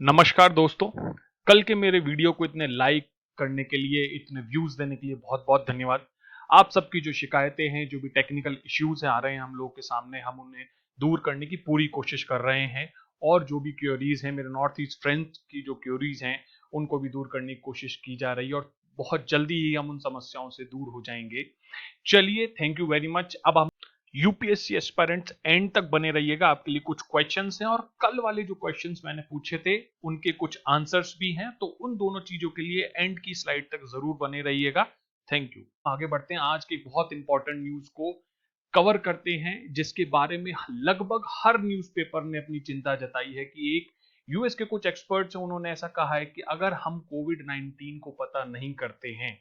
नमस्कार दोस्तों। कल के मेरे वीडियो को इतने लाइक करने के लिए, इतने व्यूज देने के लिए बहुत बहुत धन्यवाद। आप सबकी जो शिकायतें हैं, जो भी टेक्निकल इश्यूज आ रहे हैं हम लोगों के सामने, हम उन्हें दूर करने की पूरी कोशिश कर रहे हैं। और जो भी क्वेरीज हैं, मेरे नॉर्थ ईस्ट फ्रेंड्स की जो क्वेरीज हैं, उनको भी दूर करने की कोशिश की जा रही है और बहुत जल्दी ही हम उन समस्याओं से दूर हो जाएंगे। चलिए, थैंक यू वेरी मच। अब हम यूपीएससी एस्पायरेंट्स एंड तक बने रहिएगा, आपके लिए कुछ क्वेश्चंस हैं और कल वाले जो क्वेश्चंस मैंने पूछे थे उनके कुछ आंसर्स भी हैं, तो उन दोनों चीजों के लिए एंड की स्लाइड तक जरूर बने रहिएगा। Thank you. आगे बढ़ते हैं, आज के बहुत इंपॉर्टेंट न्यूज को कवर करते हैं, जिसके बारे में लगभग हर न्यूज़पेपर ने अपनी चिंता जताई है कि एक यूएस के कुछ एक्सपर्ट्स हैं, उन्होंने ऐसा कहा है कि अगर हम कोविड 19 को पता नहीं करते हैं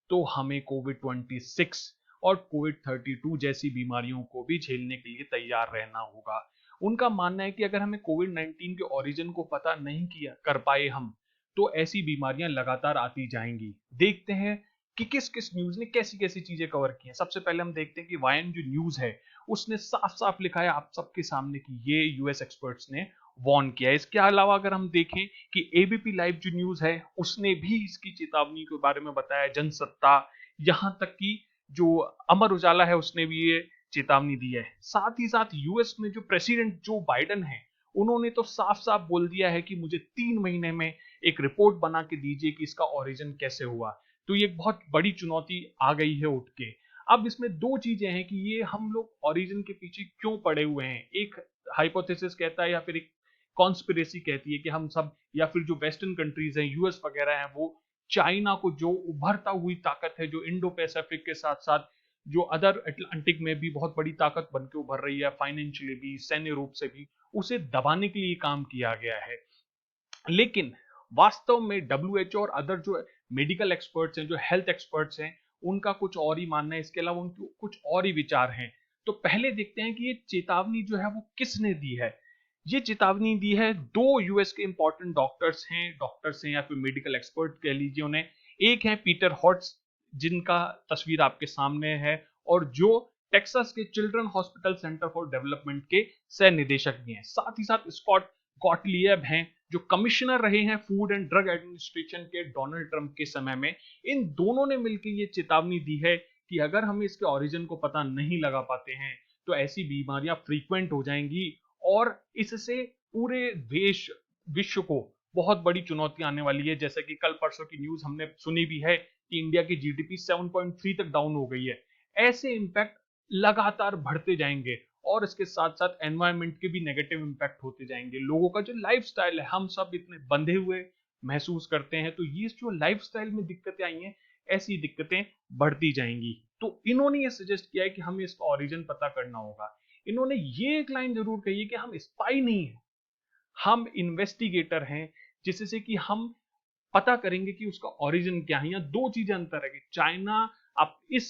तो हमें कोविड 26 और कोविड 32 जैसी बीमारियों को भी झेलने के लिए तैयार रहना होगा। उनका मानना है कि अगर हमें कोविड 19 के ओरिजिन को पता नहीं किया कर पाए हम, तो ऐसी बीमारियां लगातार आती जाएंगी। देखते हैं कि किस किस न्यूज ने कैसी कैसी चीजें कवर की हैं। सबसे पहले हम देखते हैं कि वायन जो न्यूज है उसने साफ साफ लिखा है आप सबके सामने कि ये यूएस एक्सपर्ट्स ने वार्न किया है। इसके अलावा अगर हम देखें कि एबीपी लाइव जो न्यूज है उसने भी इसकी चेतावनी के बारे में बताया, जनसत्ता, यहां तक कि जो अमर उजाला है उसने भी ये चेतावनी दी है। साथ ही साथ यूएस में जो प्रेसिडेंट जो बाइडन है, उन्होंने तो साफ साफ बोल दिया है कि मुझे 3 महीने में एक रिपोर्ट बना के दीजिए कि इसका ओरिजिन कैसे हुआ। तो ये एक बहुत बड़ी चुनौती आ गई है उठ के। अब इसमें दो चीजें हैं कि ये हम लोग ओरिजिन के पीछे क्यों पड़े हुए हैं। एक हाइपोथेसिस कहता है या फिर एक कॉन्स्पिरेसी कहती है कि हम सब या फिर जो वेस्टर्न कंट्रीज हैं, यूएस वगैरह हैं, वो चाइना को, जो उभरता हुई ताकत है, जो इंडो पैसिफिक के साथ साथ जो अदर अटलांटिक में भी बहुत बड़ी ताकत बन के उभर रही है, फाइनेंशियली भी, सैन्य रूप से भी, उसे दबाने के लिए काम किया गया है। लेकिन वास्तव में डब्ल्यूएचओ और अदर जो मेडिकल एक्सपर्ट्स हैं, जो हेल्थ एक्सपर्ट्स हैं, उनका कुछ और ही मानना है। इसके अलावा उनके कुछ और ही विचार हैं। तो पहले देखते हैं कि ये चेतावनी जो है वो किसने दी है। ये चेतावनी दी है दो यूएस के इंपॉर्टेंट डॉक्टर्स हैं या फिर मेडिकल एक्सपर्ट कह लीजिए उन्हें। एक है पीटर हॉट्स, जिनका तस्वीर आपके सामने है, और जो टेक्सास के children hospital centre for development के सह निदेशक भी हैं। साथ ही साथ स्कॉट गॉटलिएब हैं, जो कमिश्नर रहे हैं फूड एंड ड्रग एडमिनिस्ट्रेशन के डोनाल्ड ट्रंप के समय में। इन दोनों ने मिलकर ये चेतावनी दी है कि अगर हम इसके ओरिजिन को पता नहीं लगा पाते हैं तो ऐसी बीमारियां फ्रीक्वेंट हो जाएंगी और इससे पूरे देश, विश्व को बहुत बड़ी चुनौती आने वाली है। जैसे कि कल परसों की न्यूज हमने सुनी भी है कि इंडिया की जीडीपी 7.3 तक डाउन हो गई है। ऐसे इंपैक्ट लगातार बढ़ते जाएंगे और इसके साथ साथ एनवायरनमेंट के भी नेगेटिव इंपैक्ट होते जाएंगे। लोगों का जो लाइफस्टाइल है, हम सब इतने बंधे हुए महसूस करते हैं, तो ये जो लाइफस्टाइल में दिक्कतें आई हैं, ऐसी दिक्कतें बढ़ती जाएंगी। तो इन्होंने ये सजेस्ट किया है कि हमें इसका ओरिजिन पता करना होगा। इन्होंने ये एक लाइन जरूर कही है कि हम स्पाई नहीं है, हम इन्वेस्टिगेटर हैं, जिससे कि हम पता करेंगे कि उसका ओरिजिन क्या है। या दो चीजें अंतर है कि चाइना, आप इस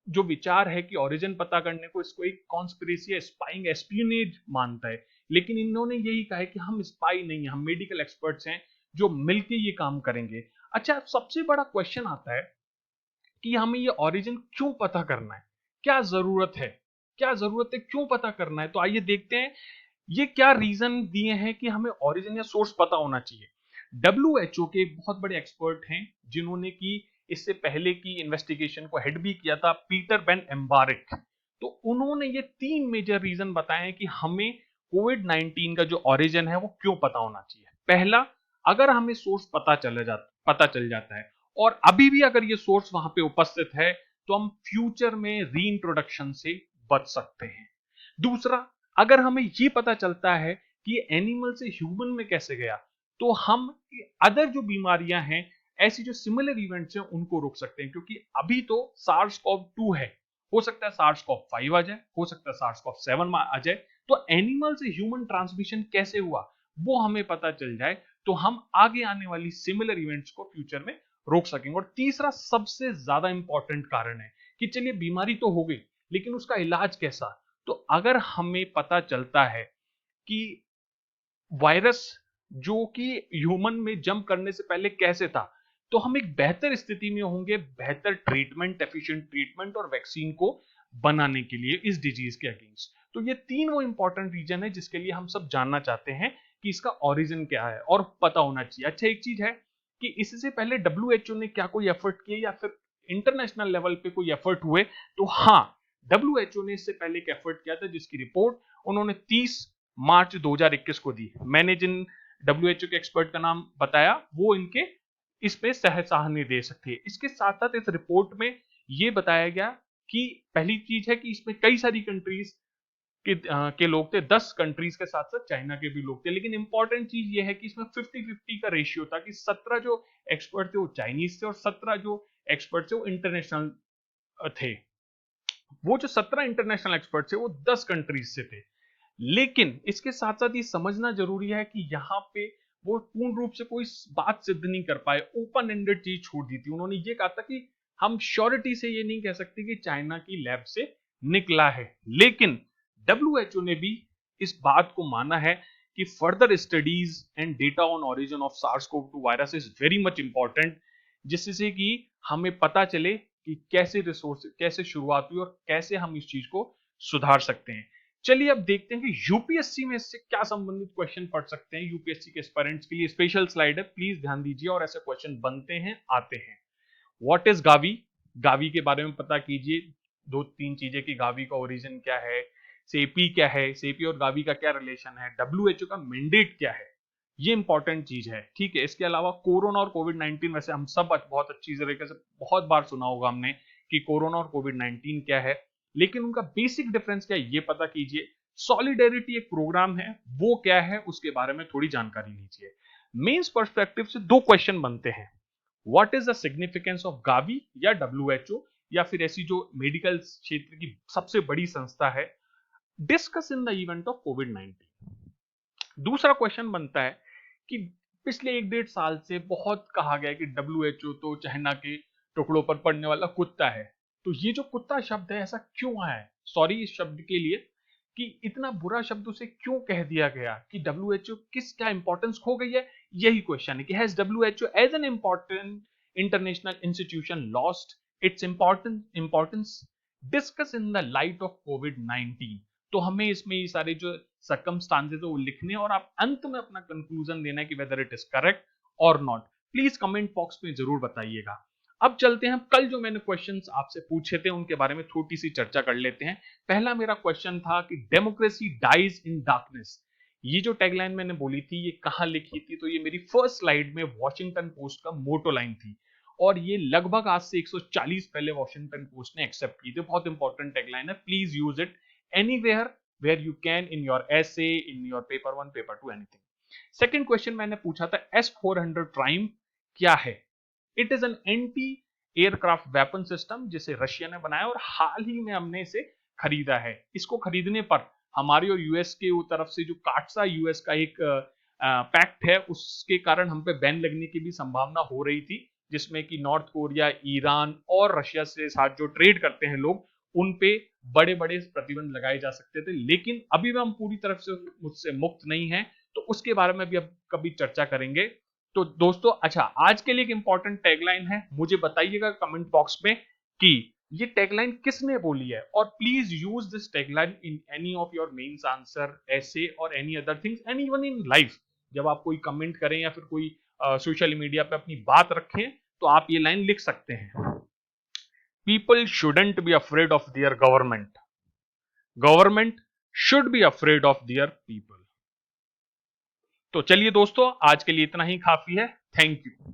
जो विचार है कि ओरिजिन पता करने को, इसको एक कॉन्स्पिरेसी या स्पाइंग, एस्पियोनेज मानता है। लेकिन इन्होंने यही कहा है कि हम स्पाई नहीं है, हम मेडिकल एक्सपर्ट्स हैं जो मिलके ये काम करेंगे। अच्छा, सबसे बड़ा क्वेश्चन आता है कि हमें ये ओरिजिन क्यों पता करना है, क्या जरूरत है, क्यों पता करना है। तो आइए देखते हैं ये क्या रीजन दिए हैं कि हमें ओरिजिन या सोर्स पता होना चाहिए। डब्ल्यूएचओ के एक बहुत बड़े एक्सपर्ट हैं, जिन्होंने की इससे पहले की इन्वेस्टिगेशन को हेड भी किया था, पीटर बेन एम्बारिक। तो उन्होंने ये 3 मेजर रीजन बताए हैं कि हमें कोविड 19 का जो ओरिजिन है वो क्यों पता होना चाहिए। पहला, अगर हमें सोर्स पता चल जाता है और अभी भी अगर ये सोर्स वहां पे उपस्थित है, तो हम फ्यूचर में रीइंट्रोडक्शन से बच सकते हैं। दूसरा, अगर हमें ये पता चलता है कि एनिमल से ह्यूमन में कैसे गया, तो हम अदर जो बीमारियां हैं, ऐसी जो सिमिलर इवेंट्स हैं, उनको रोक सकते हैं। क्योंकि अभी तो सार्स कॉव 2 है, हो सकता है सार्स कॉव 5 आ जाए, हो सकता है सार्स कॉव 7 आ जाए। तो एनिमल से ह्यूमन ट्रांसमिशन कैसे हुआ वो हमें पता चल जाए, तो हम आगे आने वाली सिमिलर इवेंट्स को फ्यूचर में रोक सकेंगे। और तीसरा सबसे ज्यादा इंपॉर्टेंट कारण है कि चलिए बीमारी तो हो गई, लेकिन उसका इलाज कैसा। तो अगर हमें पता चलता है कि वायरस जो कि ह्यूमन में जंप करने से पहले कैसे था, तो हम एक बेहतर स्थिति में होंगे, बेहतर ट्रीटमेंट, एफिशिएंट ट्रीटमेंट और वैक्सीन को बनाने के लिए इस डिजीज के अगेंस्ट। तो ये तीन वो इंपॉर्टेंट रीजन है जिसके लिए हम सब जानना चाहते हैं कि इसका ओरिजिन क्या है और पता होना चाहिए। अच्छा, एक चीज है कि इससे पहले डब्ल्यूएचओ ने क्या कोई एफर्ट किए या फिर इंटरनेशनल लेवल पे कोई एफर्ट हुए, तो हाँ, डब्ल्यूएचओ ने इससे पहले एक एफर्ट किया था जिसकी रिपोर्ट उन्होंने 30 मार्च 2021 को दी। मैंने जिन डब्ल्यूएचओ के एक्सपर्ट का नाम बताया वो इनके इस पे सहसाहनी दे सकती है। इसके साथ साथ इस रिपोर्ट में ये बताया गया कि पहली चीज है कि इसमें कई सारी कंट्रीज के लोग थे, 10 कंट्रीज के साथ साथ चाइना के भी लोग थे, लेकिन इंपॉर्टेंट चीज ये है कि इसमें 50-50 का रेशियो था कि 17 जो एक्सपर्ट थे वो चाइनीज थे और 17 जो एक्सपर्ट थे वो इंटरनेशनल थे। वो जो 17 इंटरनेशनल एक्सपर्ट थे वो 10 कंट्रीज से थे। लेकिन इसके साथ साथ ये समझना जरूरी है कि यहाँ पे वो पूर्ण रूप से कोई बात सिद्ध नहीं कर पाए, ओपन एंडेड चीज छोड़ दी थी। उन्होंने ये कहा था कि हम श्योरिटी से ये नहीं कह सकते कि चाइना की लैब से निकला है, लेकिन डब्ल्यूएचओ ने भी इस बात को माना है कि further studies and data on origin of SARS CoV two virus is very much important, जिससे कि हमें पता चले कि कैसे रिसोर्स, कैसे शुरुआत हुई और कैसे हम इस चीज को सुधार सकते हैं। चलिए अब देखते हैं कि यूपीएससी में इससे क्या संबंधित क्वेश्चन पढ़ सकते हैं। यूपीएससी के एस्पिरेंट्स के लिए स्पेशल स्लाइड है, प्लीज ध्यान दीजिए और ऐसे क्वेश्चन बनते हैं, आते हैं। What is Gavi? गावी के बारे में पता कीजिए, 2-3 चीजें कि गावी का ओरिजिन क्या है, सेपी क्या है, सेपी और गावी का क्या रिलेशन है, डब्ल्यूएचओ का मैंडेट क्या है, ये इंपॉर्टेंट चीज है, ठीक है। इसके अलावा कोरोना और कोविड-19, वैसे हम सब बहुत अच्छी तरीके से बहुत बार सुना होगा हमने कि कोरोना और कोविड-19 क्या है, लेकिन उनका बेसिक डिफरेंस क्या है ये पता कीजिए। सॉलिडेरिटी एक प्रोग्राम है, वो क्या है उसके बारे में थोड़ी जानकारी लीजिए। मेंस पर्सपेक्टिव से 2 क्वेश्चन बनते हैं, what is the significance of Gavi या डब्ल्यूएचओ या फिर ऐसी जो मेडिकल क्षेत्र की सबसे बड़ी संस्था है, discuss in the event of कोविड-19। दूसरा क्वेश्चन बनता है कि पिछले 1-1.5 साल से बहुत कहा गया है कि डब्ल्यूएचओ तो चाइना के टुकड़ों पर पड़ने वाला कुत्ता है। तो ये जो कुत्ता शब्द है ऐसा क्यों आया है, सॉरी इस शब्द के लिए, कि इतना बुरा शब्द उसे क्यों कह दिया गया, कि डब्ल्यूएचओ किस क्या इंपॉर्टेंस खो गई है, यही क्वेश्चन है कि has WHO as an important international institution lost its importance, discuss in the light of कोविड-19। तो हमें इसमें ये सारे जो सर्कमस्टांसेस है वो लिखने और आप अंत में अपना कंक्लूजन देना है कि वेदर इट इज करेक्ट और नॉट। प्लीज कमेंट बॉक्स में जरूर बताइएगा। अब चलते हैं, कल जो मैंने क्वेश्चंस आपसे पूछे थे उनके बारे में थोड़ी सी चर्चा कर लेते हैं। पहला मेरा क्वेश्चन था कि डेमोक्रेसी डाइज इन डार्कनेस, ये जो टैगलाइन मैंने बोली थी ये कहां लिखी थी, तो ये मेरी फर्स्ट स्लाइड में वॉशिंगटन पोस्ट का मोटो लाइन थी और ये लगभग आज से 140 पहले वॉशिंगटन पोस्ट ने एक्सेप्ट की थी। बहुत इंपॉर्टेंट टैगलाइन है, please use it anywhere where you can, in your essay, in your paper 1, paper 2, anything. Second question मैंने पूछा था S-400 ट्राइम क्या है? It is an anti aircraft weapon system जिसे रशिया ने बनाया और हाल ही में हमने इसे खरीदा है। इसको खरीदने पर हमारी और यूएस के तरफ से जो काटसा यूएस का एक पैक्ट है उसके कारण हम पे बैन लगने की भी संभावना हो रही थी, जिसमें कि नॉर्थ कोरिया, ईरान और रशिया से साथ जो ट्रेड करते हैं लोग, उन पे बड़े बड़े प्रतिबंध लगाए जा सकते थे, लेकिन अभी भी हम पूरी तरफ से उससे मुक्त नहीं है, तो उसके बारे में भी अब कभी चर्चा करेंगे। तो दोस्तों, अच्छा, आज के लिए एक इंपॉर्टेंट टैगलाइन है, मुझे बताइएगा कमेंट बॉक्स में कि ये टैगलाइन किसने बोली है, और please use this tagline in any of your mains answer, ऐसे और any other things, any one in life. जब आप कोई कमेंट करें या फिर कोई सोशल मीडिया पे अपनी बात रखें तो आप ये लाइन लिख सकते हैं, people shouldn't be afraid of their government, government should be afraid of their people। तो चलिए दोस्तों, आज के लिए इतना ही काफी है, थैंक यू।